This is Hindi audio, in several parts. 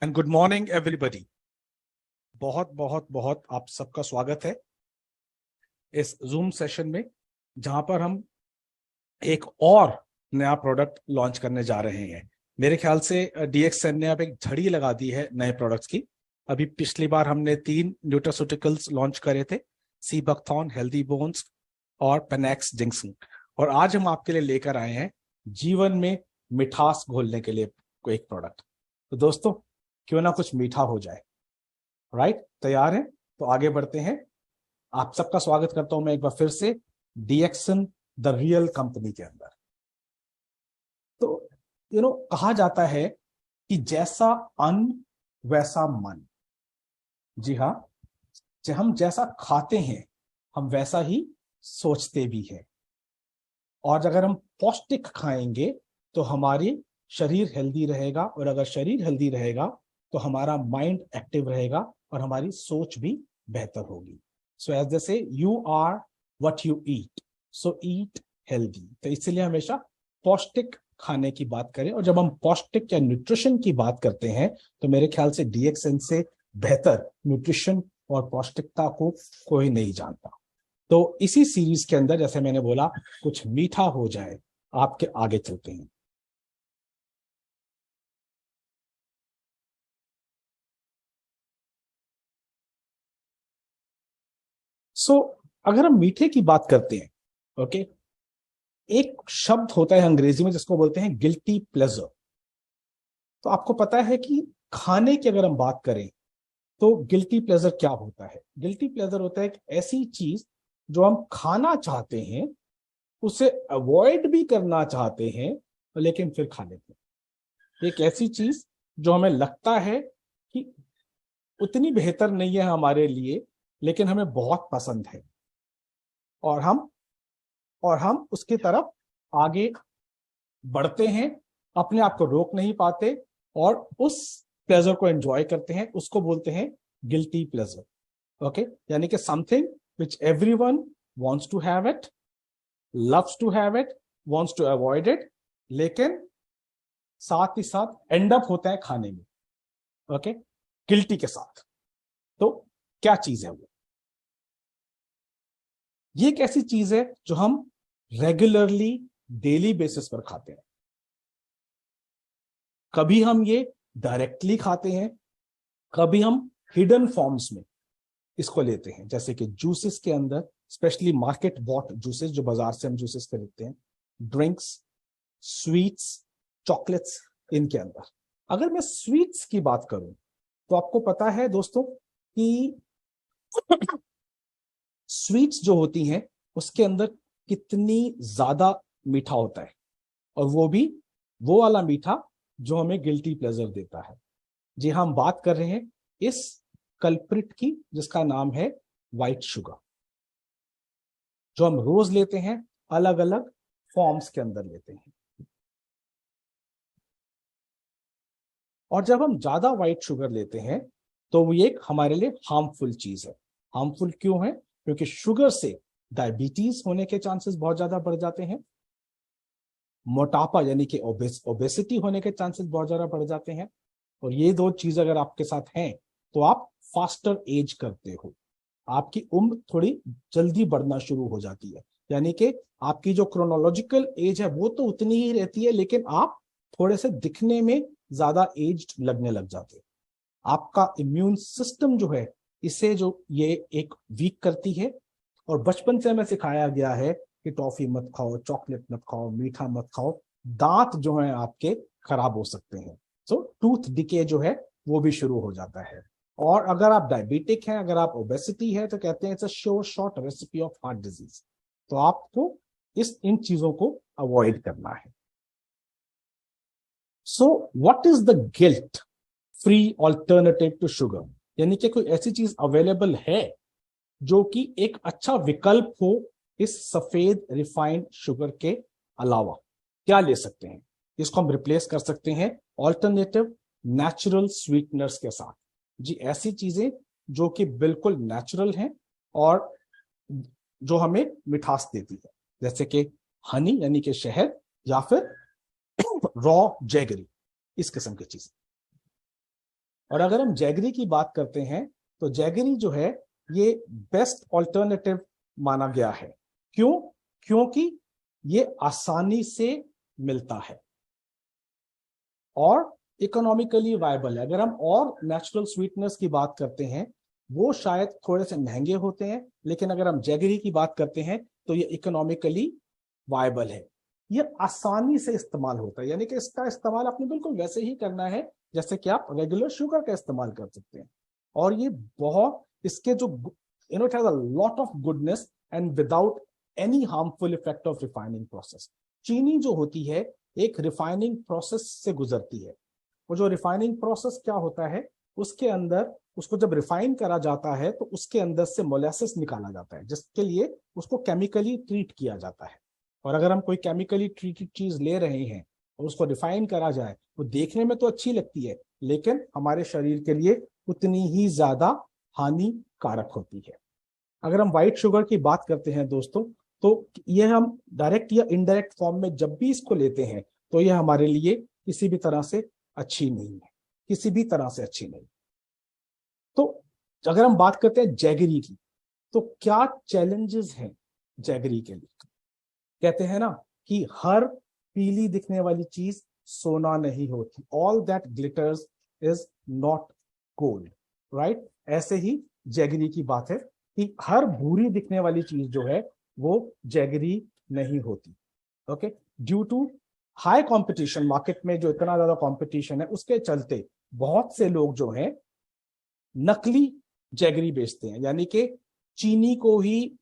And good morning everybody. बहुत बहुत बहुत आप सबका स्वागत है इस जूम सेशन में, जहां पर हम एक और नया प्रोडक्ट लॉन्च करने जा रहे हैं। मेरे ख्याल से डीएक्सएन ने अब एक झड़ी लगा दी है नए प्रोडक्ट्स की। अभी पिछली बार हमने 3 न्यूट्रास्यूटिकल्स लॉन्च करे थे, सीबकथॉर्न, हेल्दी बोन्स और पेनेक्स जिंक्सन। और आज हम आपके लिए लेकर आए हैं जीवन में मिठास घोलने के लिए कोई एक प्रोडक्ट। तो दोस्तों, क्यों ना कुछ मीठा हो जाए। राइट, तैयार हैं? तो आगे बढ़ते हैं। आप सबका स्वागत करता हूं मैं एक बार फिर से डीएक्सन द रियल कंपनी के अंदर। तो कहा जाता है कि जैसा अन्न वैसा मन। जी हाँ, हम जैसा खाते हैं हम वैसा ही सोचते भी हैं। और अगर हम पौष्टिक खाएंगे तो हमारी शरीर हेल्दी रहेगा, और अगर शरीर हेल्दी रहेगा तो हमारा माइंड एक्टिव रहेगा और हमारी सोच भी बेहतर होगी। सो as they say you are what you eat, so eat healthy. तो इसलिए हमेशा पौष्टिक खाने की बात करें, और जब हम पौष्टिक या न्यूट्रिशन की बात करते हैं तो मेरे ख्याल से डीएक्सएन से बेहतर न्यूट्रिशन और पौष्टिकता को कोई नहीं जानता। तो इसी सीरीज के अंदर, जैसे मैंने बोला, कुछ मीठा हो जाए, आपके आगे चलते हैं। अगर हम मीठे की बात करते हैं, ओके, एक शब्द होता है अंग्रेजी में जिसको बोलते हैं गिल्टी प्लेजर। तो आपको पता है कि खाने की अगर हम बात करें तो गिल्टी प्लेजर क्या होता है? गिल्टी प्लेजर होता है एक ऐसी चीज जो हम खाना चाहते हैं, उसे अवॉइड भी करना चाहते हैं, लेकिन फिर खा लेते हैं। एक ऐसी चीज जो हमें लगता है कि उतनी बेहतर नहीं है हमारे लिए, लेकिन हमें बहुत पसंद है, और हम उसकी तरफ आगे बढ़ते हैं, अपने आप को रोक नहीं पाते और उस प्लेजर को एंजॉय करते हैं। उसको बोलते हैं गिल्टी प्लेजर। ओके, यानी कि something which everyone wants to have it, loves to have it, wants to avoid it, लेकिन साथ ही साथ एंड अप होता है खाने में, ओके, गिल्टी के साथ। तो क्या चीज है वो? ये एक ऐसी चीज है जो हम रेगुलरली डेली बेसिस पर खाते हैं। कभी हम ये डायरेक्टली खाते हैं, कभी हम हिडन फॉर्म्स में इसको लेते हैं, जैसे कि जूसेस के अंदर, स्पेशली मार्केट बॉट जूसेस जो बाजार से हम जूसेस खरीदते हैं, ड्रिंक्स, स्वीट्स, चॉकलेट्स, इनके अंदर। अगर मैं स्वीट्स की बात करूं तो आपको पता है दोस्तों कि स्वीट्स जो होती हैं उसके अंदर कितनी ज्यादा मीठा होता है, और वो भी वो वाला मीठा जो हमें गिल्टी प्लेजर देता है। जी, हम बात कर रहे हैं इस कल्प्रिट की, जिसका नाम है व्हाइट शुगर, जो हम रोज लेते हैं, अलग अलग फॉर्म्स के अंदर लेते हैं। और जब हम ज्यादा व्हाइट शुगर लेते हैं तो ये एक हमारे लिए हार्मफुल चीज है। हार्मफुल क्यों है? क्योंकि शुगर से डायबिटीज होने के चांसेस बहुत ज्यादा बढ़ जाते हैं, मोटापा यानी कि ओबेसिटी होने के चांसेस बहुत ज्यादा बढ़ जाते हैं, और ये दो चीज अगर आपके साथ हैं तो आप फास्टर एज करते हो, आपकी उम्र थोड़ी जल्दी बढ़ना शुरू हो जाती है। यानी कि आपकी जो क्रोनोलॉजिकल एज है वो तो उतनी ही रहती है, लेकिन आप थोड़े से दिखने में ज्यादा एज्ड लगने लग जाते हैं। आपका इम्यून सिस्टम जो है, इसे जो ये एक वीक करती है। और बचपन से हमें सिखाया गया है कि टॉफी मत खाओ, चॉकलेट मत खाओ, मीठा मत खाओ, दांत जो है आपके खराब हो सकते हैं। सो टूथ डिके जो है वो भी शुरू हो जाता है। और अगर आप डायबिटिक हैं, अगर आप ओबेसिटी है, तो कहते हैं it's a sure short recipe of heart disease. तो आपको इन चीजों को अवॉइड करना है। So what is the guilt free alternative to sugar? यानी कि कोई ऐसी चीज अवेलेबल है जो कि एक अच्छा विकल्प हो इस सफेद रिफाइंड शुगर के अलावा? क्या ले सकते हैं? इसको हम रिप्लेस कर सकते हैं ऑल्टरनेटिव नेचुरल स्वीटनर्स के साथ। जी, ऐसी चीजें जो कि बिल्कुल नेचुरल हैं और जो हमें मिठास देती है, जैसे कि हनी यानी कि शहद, या फिर रॉ जैगरी, इस किस्म की चीज। और अगर हम जैगरी की बात करते हैं तो जैगरी जो है ये बेस्ट ऑल्टरनेटिव माना गया है। क्यों? क्योंकि ये आसानी से मिलता है और इकोनॉमिकली वायबल है। अगर हम और नेचुरल स्वीटनेस की बात करते हैं वो शायद थोड़े से महंगे होते हैं, लेकिन अगर हम जैगरी की बात करते हैं तो ये इकोनॉमिकली वायबल है। ये आसानी से इस्तेमाल होता है, यानी कि इसका इस्तेमाल आपने बिल्कुल वैसे ही करना है जैसे कि आप रेगुलर शुगर का इस्तेमाल कर सकते हैं। और ये बहुत इसके जो it has a lot of goodness and without any harmful effect of refining process. चीनी जो होती है एक रिफाइनिंग प्रोसेस से गुजरती है। वो जो रिफाइनिंग प्रोसेस क्या होता है, उसके अंदर उसको जब रिफाइन करा जाता है तो उसके अंदर से मोलेसिस निकाला जाता है, जिसके लिए उसको केमिकली ट्रीट किया जाता है। और अगर हम कोई केमिकली ट्रीटेड चीज ले रहे हैं और उसको रिफाइन करा जाए तो देखने में तो अच्छी लगती है, लेकिन हमारे शरीर के लिए उतनी ही ज्यादा हानिकारक होती है। अगर हम व्हाइट शुगर की बात करते हैं दोस्तों, तो यह हम डायरेक्ट या इनडायरेक्ट फॉर्म में जब भी इसको लेते हैं तो यह हमारे लिए किसी भी तरह से अच्छी नहीं है, किसी भी तरह से अच्छी नहीं। तो अगर हम बात करते हैं जैगरी की, तो क्या चैलेंजेस हैं जैगरी के लिए? कहते हैं ना कि हर पीली दिखने वाली चीज सोना नहीं होती, all that glitters is not gold, right? ऐसे ही जैगरी की बात है कि हर भूरी दिखने वाली चीज जो है वो जैगरी नहीं होती। Okay, due to high competition, market में जो इतना ज्यादा कंपटीशन है उसके चलते बहुत से लोग जो हैं नकली जैगरी बेचते हैं, यानी कि चीनी को ही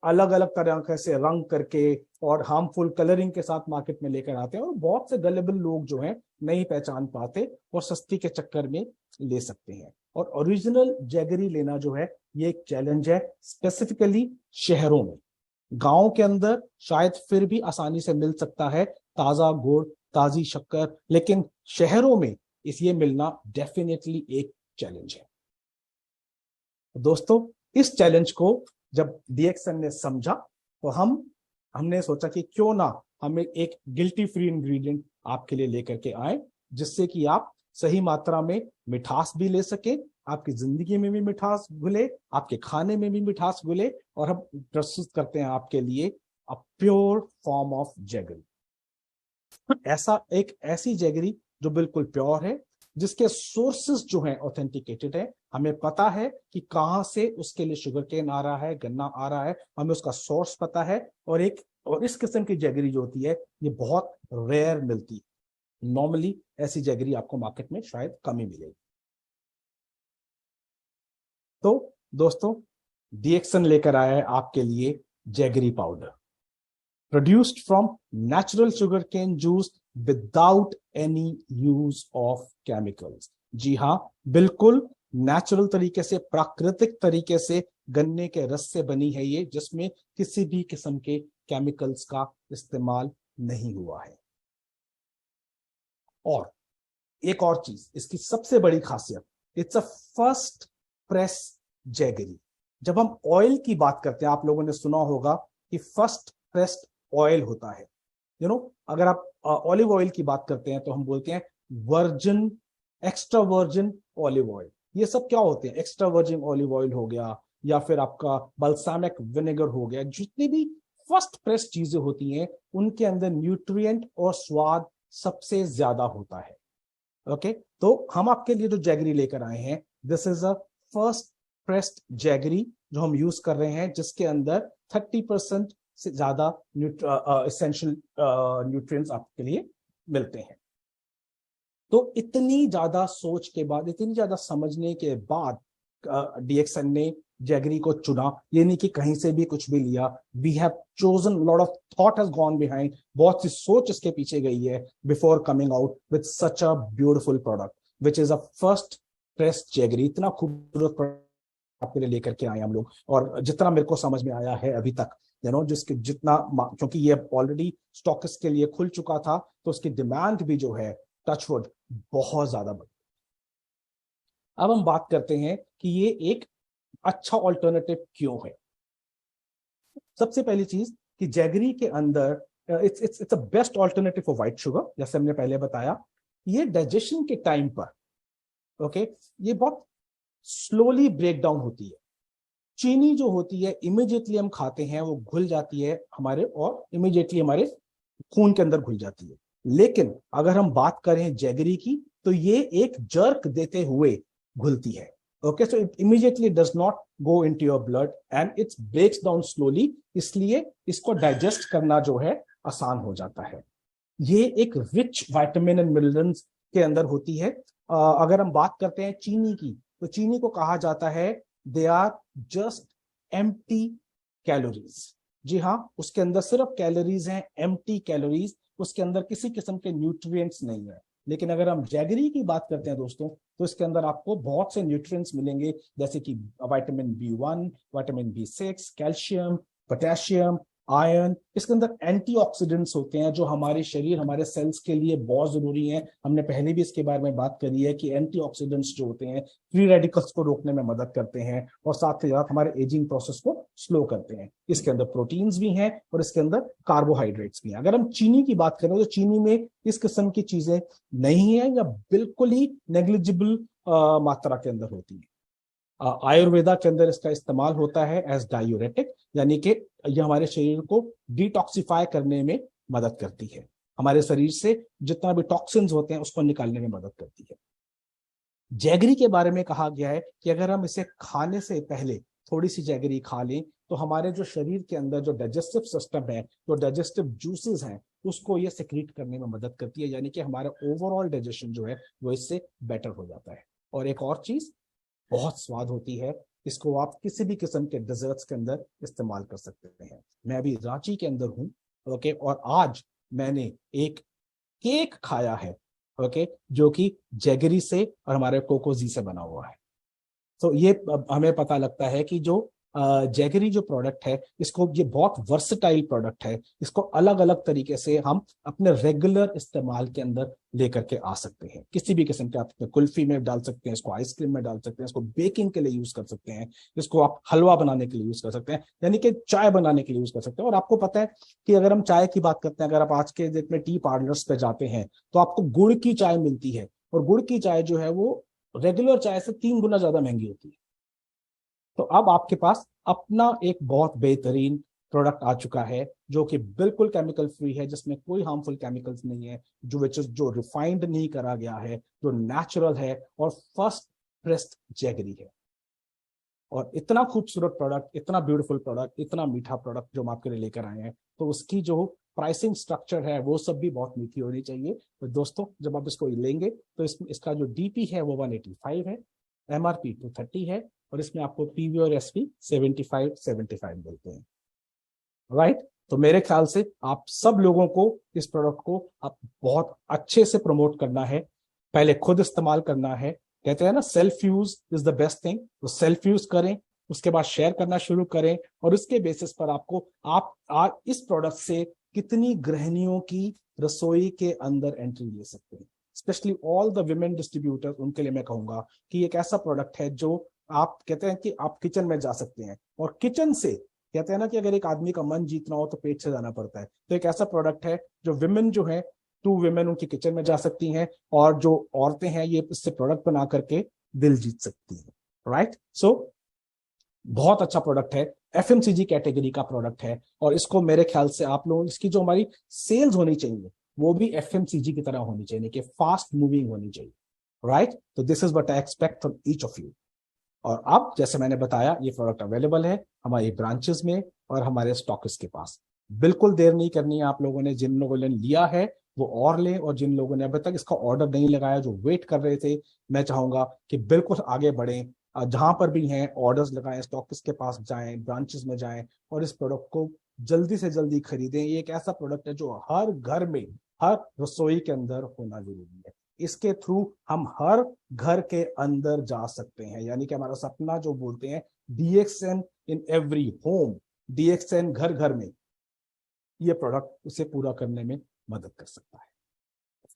अलग अलग तरह से रंग करके और हार्मफुल कलरिंग के साथ मार्केट में लेकर आते हैं, और बहुत से गलेबल लोग जो हैं नहीं पहचान पाते और सस्ती के चक्कर में ले सकते हैं। और ओरिजिनल जैगरी लेना जो है ये एक चैलेंज है, स्पेसिफिकली शहरों में। गांव के अंदर शायद फिर भी आसानी से मिल सकता है ताजा गुड़, ताजी शक्कर, लेकिन शहरों में ये मिलना डेफिनेटली एक चैलेंज है। दोस्तों, इस चैलेंज को जब डीएक्सन ने समझा तो हमने सोचा कि क्यों ना हम एक गिल्टी फ्री इंग्रेडिएंट आपके लिए लेकर के आए, जिससे कि आप सही मात्रा में मिठास भी ले सके, आपकी जिंदगी में भी मिठास घुले, आपके खाने में भी मिठास घुले, और हम प्रस्तुत करते हैं आपके लिए a pure form of jaggery. ऐसी जैगरी जो बिल्कुल प्योर है, जिसके सोर्सेस जो हैं ऑथेंटिकेटेड है, हमें पता है कि कहां से उसके लिए शुगर केन आ रहा है, गन्ना आ रहा है, हमें उसका सोर्स पता है। और इस किस्म की जैगरी जो होती है ये बहुत रेयर मिलती है। नॉर्मली ऐसी जैगरी आपको मार्केट में शायद कम ही मिलेगी। तो दोस्तों, डीएक्सन लेकर आया है आपके लिए jaggery powder, produced from natural sugar cane juice without any use of chemicals. जी हाँ, बिल्कुल नेचुरल तरीके से, प्राकृतिक तरीके से गन्ने के रस से बनी है ये, जिसमें किसी भी किस्म के केमिकल्स का इस्तेमाल नहीं हुआ है। और एक और चीज, इसकी सबसे बड़ी खासियत, it's a first press jaggery. जब हम ऑयल की बात करते हैं, आप लोगों ने सुना होगा कि फर्स्ट प्रेस्ड ऑयल होता है। अगर आप ऑलिव ऑयल की बात करते हैं तो हम बोलते हैं virgin, extra virgin olive oil. ये सब क्या होते हैं? एक्स्ट्रा वर्जिन ऑलिव ऑयल हो गया, या फिर आपका बल्सामिक विनेगर हो गया। जितनी भी फर्स्ट प्रेस चीजें होती हैं उनके अंदर न्यूट्रिएंट और स्वाद सबसे ज्यादा होता है। ओके, तो हम आपके लिए जो जैगरी लेकर आए हैं, this is a first pressed jaggery जो हम यूज कर रहे हैं, जिसके अंदर 30% से ज्यादा एसेंशियल न्यूट्रिएंट्स आपके लिए मिलते हैं। तो इतनी ज्यादा सोच के बाद, इतनी ज्यादा समझने के बाद डीएक्सन ने जैगरी को चुना। ये नहीं कि कहीं से भी कुछ भी लिया। We have chosen, lot of thought has gone behind, बहुत सी सोच इसके पीछे गई है before coming out with such a beautiful product which is a first pressed jaggery. इतना खूबसूरत प्रोडक्ट आपके लिए लेकर के आए हम लोग। और जितना मेरे को समझ में आया है अभी तक, जिसके जितना, क्योंकि ये ऑलरेडी स्टॉक्स के लिए खुल चुका था, तो उसकी डिमांड भी जो है टचवुड बहुत ज्यादा बढ़ी। अब हम बात करते हैं कि ये एक अच्छा ऑल्टरनेटिव क्यों है। सबसे पहली चीज कि जैगरी के अंदर it's a best alternative for white sugar. जैसे हमने पहले बताया, ये डाइजेशन के टाइम पर ओके, ये बहुत स्लोली ब्रेक डाउन होती है। चीनी जो होती है इमीडिएटली हम खाते हैं वो घुल जाती है हमारे, और इमीडिएटली हमारे खून के अंदर घुल जाती है। लेकिन अगर हम बात करें जैगरी की, तो ये एक जर्क देते हुए घुलती है। Okay, so it immediately does not go into your blood and it's breaks down slowly, इसलिए इसको डाइजेस्ट करना जो है आसान हो जाता है। ये एक रिच विटामिन एंड मिनरल्स के अंदर होती है। अगर हम बात करते हैं चीनी की, तो चीनी को कहा जाता है they are just empty calories. जी हाँ, उसके अंदर सिर्फ कैलोरीज हैं, एम्प्टी कैलोरीज, उसके अंदर किसी किस्म के न्यूट्रिएंट्स नहीं है। लेकिन अगर हम जैगरी की बात करते हैं दोस्तों, तो इसके अंदर आपको बहुत से न्यूट्रिएंट्स मिलेंगे, जैसे कि vitamin B1, vitamin B6, calcium, potassium, iron. इसके अंदर एंटीऑक्सीडेंट्स होते हैं जो हमारे शरीर, हमारे सेल्स के लिए बहुत जरूरी है। हमने पहले भी इसके बारे में बात करी है कि एंटीऑक्सीडेंट्स जो होते हैं फ्री रेडिकल्स को रोकने में मदद करते हैं और साथ ही साथ हमारे एजिंग प्रोसेस को स्लो करते हैं। इसके अंदर प्रोटीन्स भी हैं और इसके अंदर कार्बोहाइड्रेट्स भी हैं। अगर हम चीनी की बात करें तो चीनी में इस किस्म की चीजें नहीं है या बिल्कुल ही नेग्लिजिबल मात्रा के अंदर होती है। आयुर्वेदा के अंदर इसका इस्तेमाल होता है एज डायूरेटिक, यानी कि यह हमारे शरीर को डिटॉक्सिफाई करने में मदद करती है। हमारे शरीर से जितना भी टॉक्सिन्स होते हैं उसको निकालने में मदद करती है। जैगरी के बारे में कहा गया है कि अगर हम इसे खाने से पहले थोड़ी सी जैगरी खा लें तो हमारे जो शरीर के अंदर जो डाइजेस्टिव सिस्टम है, जो डाइजेस्टिव जूसेस हैं, उसको ये सेक्रीट करने में मदद करती है, यानी कि हमारा ओवरऑल डाइजेशन जो है वो इससे बेटर हो जाता है। और एक और चीज, बहुत स्वाद होती है। इसको आप किसी भी किस्म के डेजर्ट्स के अंदर इस्तेमाल कर सकते हैं। मैं अभी रांची के अंदर हूँ, ओके, और आज मैंने एक केक खाया है, ओके, जो कि जैगरी से और हमारे कोकोजी से बना हुआ है। तो ये हमें पता लगता है कि जो जैगरी जो प्रोडक्ट है, इसको, ये बहुत वर्सेटाइल प्रोडक्ट है। इसको अलग अलग तरीके से हम अपने रेगुलर इस्तेमाल के अंदर लेकर के आ सकते हैं। किसी भी किस्म के आप कुल्फी में डाल सकते हैं, इसको आइसक्रीम में डाल सकते हैं, इसको बेकिंग के लिए यूज कर सकते हैं, इसको आप हलवा बनाने के लिए यूज कर सकते हैं, यानी कि चाय बनाने के लिए यूज कर सकते हैं। और आपको पता है कि अगर हम चाय की बात करते हैं, अगर आप आज के डेट में टी पार्लर्स पे जाते हैं तो आपको गुड़ की चाय मिलती है, और गुड़ की चाय जो है वो रेगुलर चाय से 3 गुना ज्यादा महंगी होती है। तो अब आपके पास अपना एक बहुत बेहतरीन प्रोडक्ट आ चुका है जो कि बिल्कुल केमिकल फ्री है, जिसमें कोई हार्मफुल केमिकल्स नहीं है, जो रिफाइंड नहीं करा गया है, जो नेचुरल है और फर्स्ट प्रेस्ड जैगरी है। और इतना खूबसूरत प्रोडक्ट, इतना ब्यूटीफुल प्रोडक्ट, इतना मीठा प्रोडक्ट जो हम आपके लिए लेकर आए हैं, तो उसकी जो प्राइसिंग स्ट्रक्चर है वो सब भी बहुत मीठी होनी चाहिए। तो दोस्तों, जब आप इसको लेंगे तो इसका जो डीपी है वो 185 है, MRP 230 है, और इसमें आपको पीवी और एसपी 75 मिलते हैं। राइट, तो मेरे ख्याल से आप सब लोगों को इस प्रोडक्ट को आप बहुत अच्छे से प्रमोट करना है, पहले खुद इस्तेमाल करना है। कहते हैं ना, self use is the best thing. तो सेल्फ यूज करें, उसके बाद शेयर करना शुरू करें, और उसके बेसिस पर आपको आप इस प्रोडक्ट से कितनी गृहिणियों की रसोई के अंदर एंट्री ले सकते हैं। Specially all the women distributors, उनके लिए मैं कहूंगा कि एक ऐसा प्रोडक्ट है जो आप कहते हैं कि आप किचन में जा सकते हैं, और किचन से कहते हैं ना कि अगर एक आदमी का मन जीतना हो तो पेट से जाना पड़ता है। तो एक ऐसा प्रोडक्ट है जो विमेन जो है, 2 विमेन उनकी किचन में जा सकती हैं, और जो औरतें हैं ये इससे प्रोडक्ट बना करके दिल जीत सकती हैं। राइट, सो बहुत अच्छा प्रोडक्ट है, FMCG कैटेगरी का प्रोडक्ट है, और इसको मेरे ख्याल से आप लोग, इसकी जो हमारी सेल्स होनी चाहिए वो भी FMCG की तरह होनी चाहिए, कि फास्ट मूविंग होनी चाहिए। राइट, तो this is what I expect from each of you. और अब जैसे मैंने बताया, ये प्रोडक्ट अवेलेबल है हमारी ब्रांचेस में और हमारे स्टॉकिस्ट के पास। बिल्कुल देर नहीं करनी है आप लोगों ने, जिन लोगों ने लिया है वो और लें, और जिन लोगों ने अभी तक इसका ऑर्डर नहीं लगाया, जो वेट कर रहे थे, मैं चाहूंगा कि बिल्कुल आगे बढ़ें। जहां पर भी हैं ऑर्डर्स लगाएं, स्टॉकिस्ट के पास जाएं, ब्रांचेस में जाएं, और इस प्रोडक्ट को जल्दी से जल्दी खरीदें। ये एक ऐसा प्रोडक्ट है जो हर घर में, हर रसोई के अंदर होना जरूरी है। इसके थ्रू हम हर घर के अंदर जा सकते हैं, यानी कि हमारा सपना जो बोलते हैं, DXN in every home, DXN घर घर में, ये प्रोडक्ट उसे पूरा करने में मदद कर सकता है।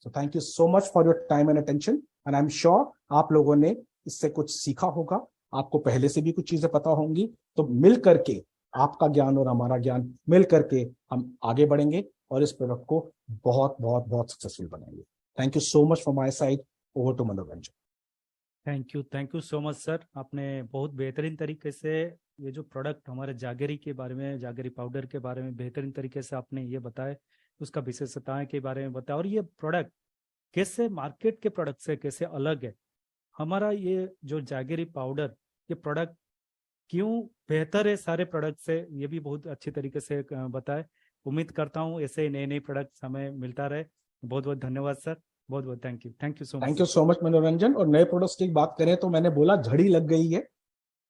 So thank you so much for your time and attention, and I'm sure आप लोगों ने इससे कुछ सीखा होगा, आपको पहले से भी कुछ चीजें पता होंगी। तो मिल करके, आपका ज्ञान और हमारा ज्ञान मिल करके हम आगे बढ़ेंगे और इस प्रोडक्ट को बहुत बहुत बहुत सक्सेसफुल बनाएंगे। Thank you so much from my side. Over to Manoj. Thank you so much sir. आपने बहुत बेहतरीन तरीके से ये जो प्रोडक्ट हमारे जागरी के बारे में, जागरी पाउडर के बारे में बेहतरीन तरीके से आपने ये बताया, उसका विशेषताएं के बारे में बताया, और ये प्रोडक्ट कैसे मार्केट के प्रोडक्ट से कैसे अलग है। हमारा ये जो जागरी पाउडर, ये प्रोडक्ट क्यों बेहतर है सारे प्रोडक्ट से, ये भी बहुत अच्छी तरीके से बताए। उम्मीद करता हूँ ऐसे नए नए प्रोडक्ट्स हमें मिलता रहे। बहुत बहुत धन्यवाद सर, बहुत बहुत thank you so much thank you sir. So much मनोरंजन। और नए प्रोडक्ट्स की बात करें तो मैंने बोला झड़ी लग गई है।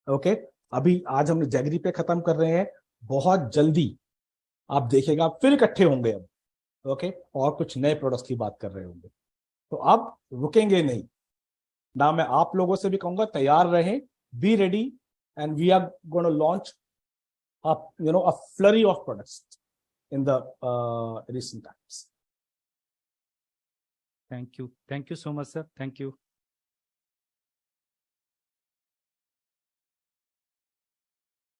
ओके, अभी आज हम जैगरी पे खत्म कर रहे हैं, बहुत जल्दी आप देखिएगा फिर इकट्ठे होंगे अब। ओके, और कुछ नए प्रोडक्ट्स की बात कर रहे होंगे, तो अब रुकेंगे नहीं ना। मैं आप लोगों से भी कहूंगा तैयार रहें, be ready, and we are going to launch a flurry of products in the recent times. Thank you so much sir, thank you.